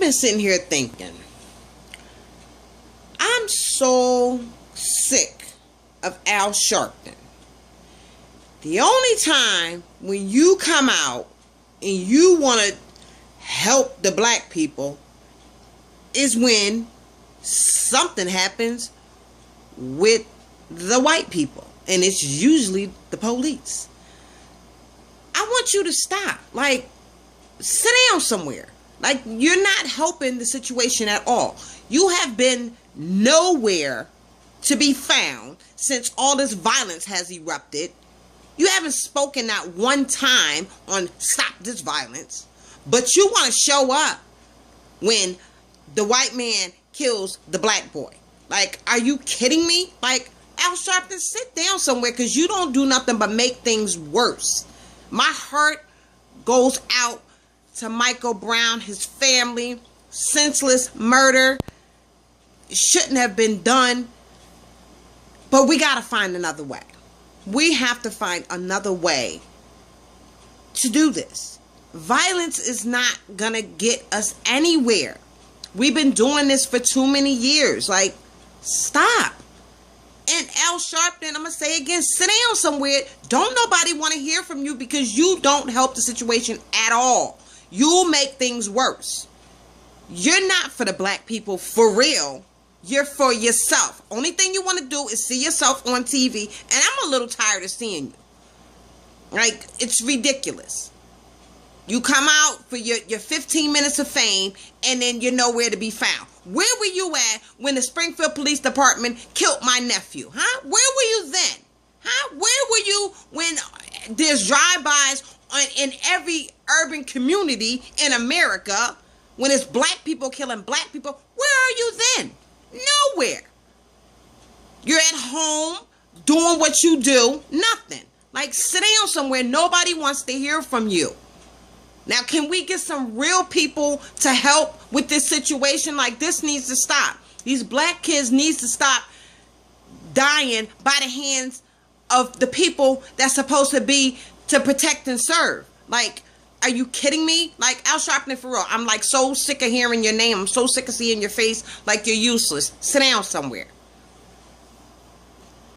been sitting here thinking, I'm so sick of Al Sharpton. The only time when you come out and you want to help the black people is when something happens with the white people. And it's usually the police. I want you to stop. Like, sit down somewhere. Like, you're not helping the situation at all. You have been nowhere to be found since all this violence has erupted. You haven't spoken not one time on stop this violence. But you want to show up when the white man kills the black boy. Like, are you kidding me? Like, Al Sharpton, sit down somewhere, because you don't do nothing but make things worse. My heart goes out to Michael Brown, his family. Senseless murder. It shouldn't have been done. But we got to find another way. We have to find another way to do this. Violence is not going to get us anywhere. We've been doing this for too many years. Like, stop. And Al Sharpton, I'm going to say again, sit down somewhere. Don't nobody want to hear from you, because you don't help the situation at all. You'll make things worse. You're not for the black people for real. You're for yourself. Only thing you want to do is see yourself on TV. And I'm a little tired of seeing you. Like, it's ridiculous. You come out for your 15 minutes of fame, and then you're nowhere to be found. Where were you at when the Springfield Police Department killed my nephew? Huh? Where were you then? Huh? Where were you when there's drive-bys in every urban community in America, when it's black people killing black people? Where are you then? Nowhere. You're at home doing what you do. Nothing. Like, sit down somewhere. Nobody wants to hear from you. Now, can we get some real people to help with this situation? Like, this needs to stop. These black kids needs to stop dying by the hands of the people that's supposed to be to protect and serve. Like, are you kidding me? Like, Al Sharpton, for real. I'm like so sick of hearing your name. I'm so sick of seeing your face like you're useless. Sit down somewhere.